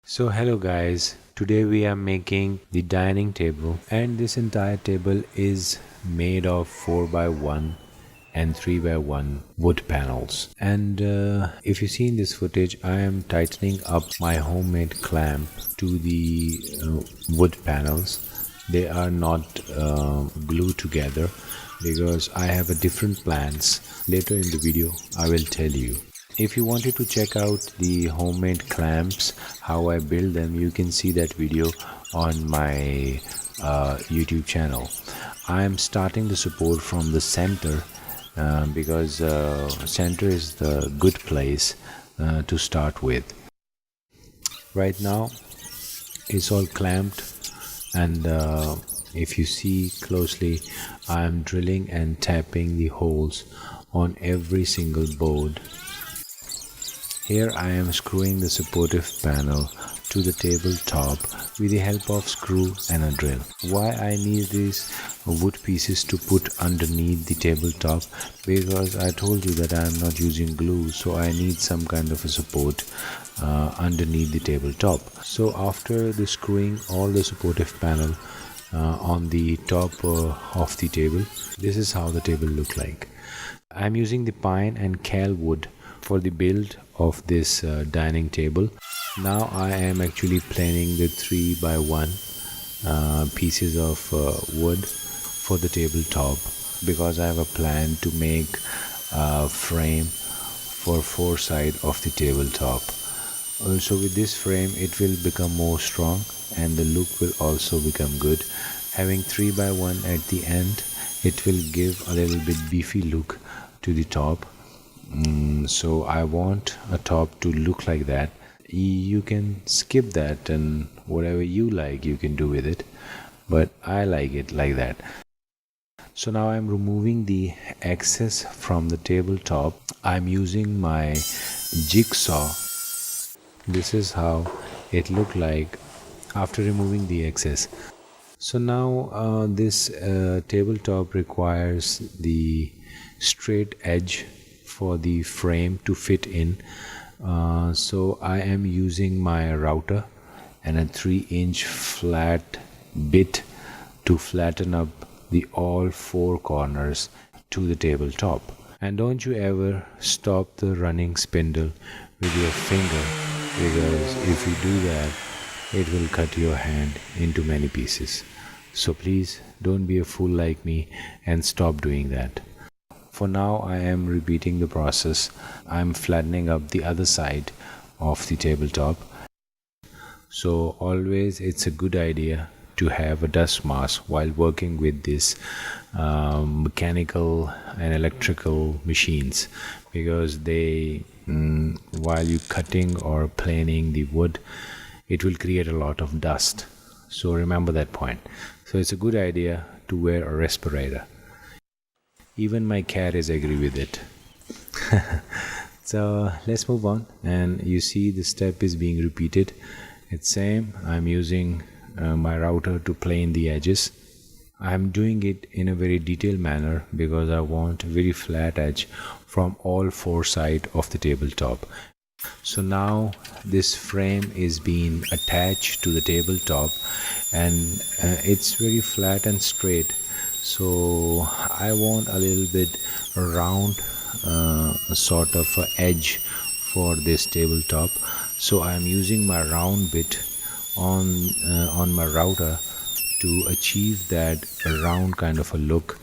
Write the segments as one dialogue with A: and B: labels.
A: So hello guys, today we are making the dining table, and this entire table is made of 4 by 1 and 3 by 1 wood panels. And if you see in this footage, I am tightening up my homemade clamp to the wood panels. They are not glued together because I have a different plans. Later in the video I will tell you. If you wanted to check out the homemade clamps, how I build them, you can see that video on my YouTube channel. I am starting the support from the center because center is the good place to start with. Right now it's all clamped, and if you see closely, I am drilling and tapping the holes on every single board. Here I am screwing the supportive panel to the tabletop with the help of screw and a drill. Why I need these wood pieces to put underneath the tabletop? Because I told you that I am not using glue, so I need some kind of a support underneath the tabletop. So after the screwing all the supportive panel on the top of the table, this is how the table look like. I am using the pine and kail wood for the build of this dining table. Now I am actually planing the 3 by 1 pieces of wood for the tabletop, because I have a plan to make a frame for 4 sides of the tabletop. Also with this frame it will become more strong and the look will also become good. Having 3 by 1 at the end, it will give a little bit beefy look to the top. So I want a top to look like that. You can skip that and whatever you like you can do with it, but I like it like that. So now I'm removing the excess from the tabletop. I'm using my jigsaw. This is how it looked like after removing the excess. So now this tabletop requires the straight edge for the frame to fit in. So I am using my router and a 3-inch flat bit to flatten up the all 4 corners to the tabletop. And don't you ever stop the running spindle with your finger, because if you do that it will cut your hand into many pieces. So please don't be a fool like me and stop doing that. For now I am repeating the process. I am flattening up the other side of the tabletop. So always it's a good idea to have a dust mask while working with this mechanical and electrical machines, because they while you cutting or planing the wood, it will create a lot of dust. So remember that point. So it's a good idea to wear a respirator. Even my cat is agree with it. So let's move on, and you see the step is being repeated. It's same. I'm using my router to plane the edges. I'm doing it in a very detailed manner because I want a very flat edge from all 4 sides of the tabletop. So now this frame is being attached to the tabletop, and it's very flat and straight. So I want a little bit round sort of edge for this tabletop. So I am using my round bit on my router to achieve that round kind of a look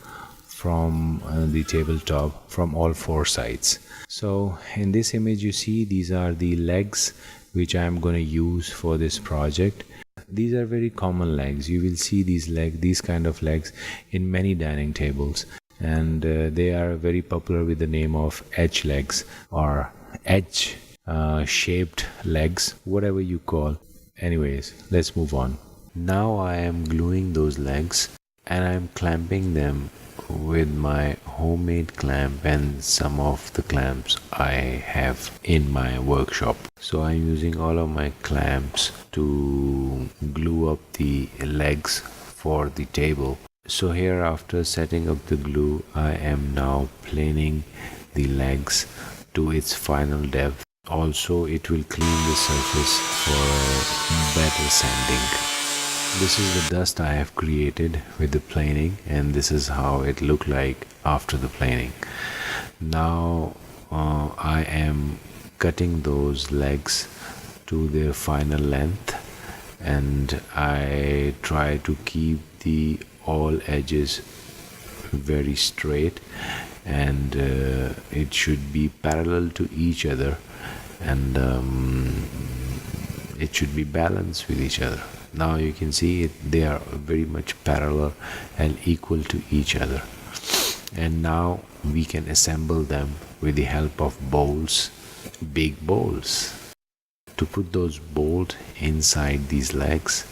A: from the tabletop from all 4 sides. So in this image you see these are the legs which I am going to use for this project. These are very common legs. You will see these kind of legs in many dining tables, and they are very popular with the name of H legs or H shaped legs, whatever you call. Anyways, let's move on. Now I am gluing those legs and I am clamping them with my homemade clamp and some of the clamps I have in my workshop. So I'm using all of my clamps to glue up the legs for the table. So here, after setting up the glue, I am now planing the legs to its final depth. Also, it will clean the surface for better sanding. This is the dust I have created with the planing, and this is how it looked like after the planing. Now I am cutting those legs to their final length, and I try to keep the all edges very straight, and it should be parallel to each other, and it should be balanced with each other. Now you can see it, they are very much parallel and equal to each other. And now we can assemble them with the help of bolts, big bolts. To put those bolts inside these legs,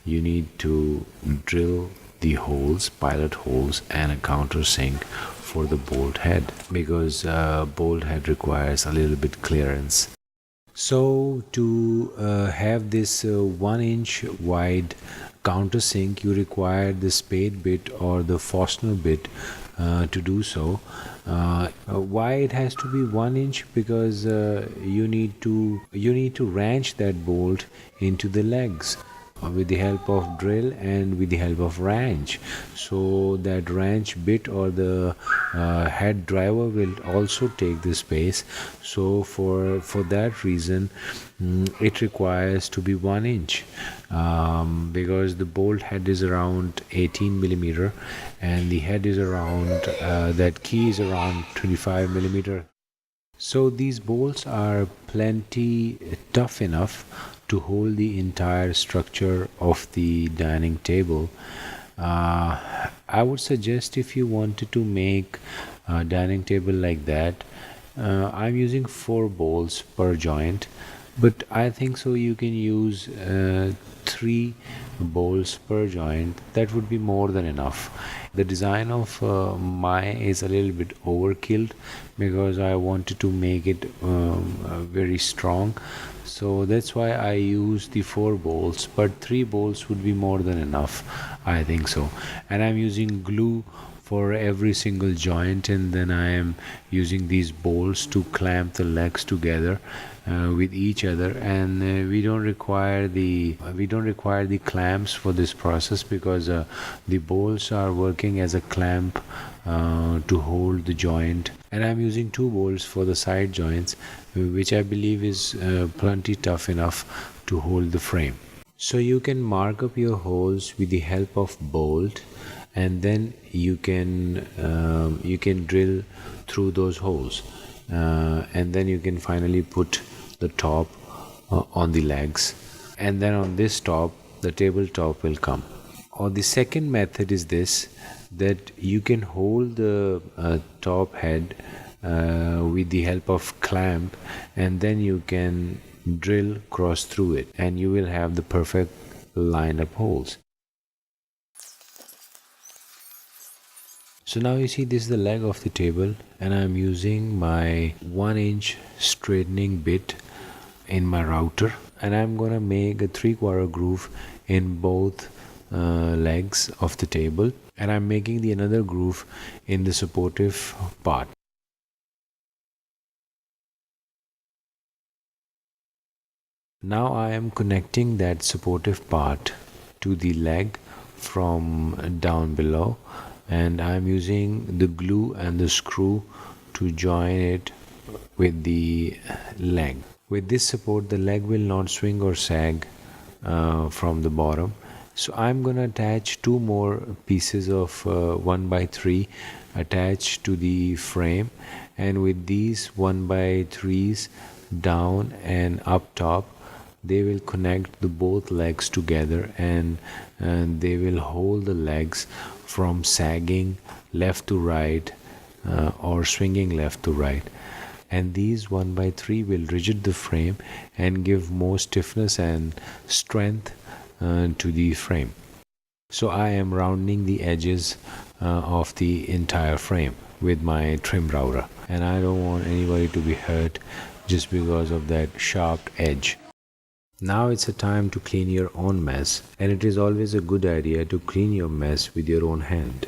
A: you need to drill the holes, pilot holes, and a countersink for the bolt head, because bolt head requires a little bit clearance. So to have this 1-inch wide countersink, you require the spade bit or the Forstner bit to do so. Why it has to be 1 inch? Because you need to wrench that bolt into the legs with the help of drill and with the help of wrench. So that wrench bit or the head driver will also take the space. So for that reason, it requires to be 1 inch, because the bolt head is around 18 millimeter and the head is around that key is around 25 millimeter. So these bolts are plenty tough enough to hold the entire structure of the dining table. I would suggest, if you wanted to make a dining table like that, I'm using 4 bolts per joint, but I think so you can use 3 bolts per joint. That would be more than enough. The design of mine is a little bit overkill because I wanted to make it very strong. So that's why I use the 4 bolts, but 3 bolts would be more than enough, I think so. And I'm using glue for every single joint, and then I am using these bolts to clamp the legs together with each other. And we don't require the clamps for this process, because the bolts are working as a clamp to hold the joint. And I'm using 2 bolts for the side joints, which I believe is plenty tough enough to hold the frame. So you can mark up your holes with the help of bolt, and then you can drill through those holes, and then you can finally put the top on the legs, and then on this top the tabletop will come. Or the second method is this, that you can hold the top head with the help of clamp, and then you can drill cross through it, and you will have the perfect lined up holes. So now you see, this is the leg of the table, and I'm using my 1-inch straightening bit in my router, and I'm gonna make a 3/4 groove in both legs of the table, and I'm making the another groove in the supportive part. Now I am connecting that supportive part to the leg from down below, and I'm using the glue and the screw to join it with the leg. With this support, the leg will not swing or sag from the bottom. So I'm gonna attach 2 more pieces of 1x3 attached to the frame, and with these 1x3s down and up top, they will connect the both legs together, and they will hold the legs from sagging left to right or swinging left to right. And these 1x3 will rigid the frame and give more stiffness and strength to the frame. So I am rounding the edges of the entire frame with my trim router, and I don't want anybody to be hurt just because of that sharp edge. Now it's a time to clean your own mess, and it is always a good idea to clean your mess with your own hand.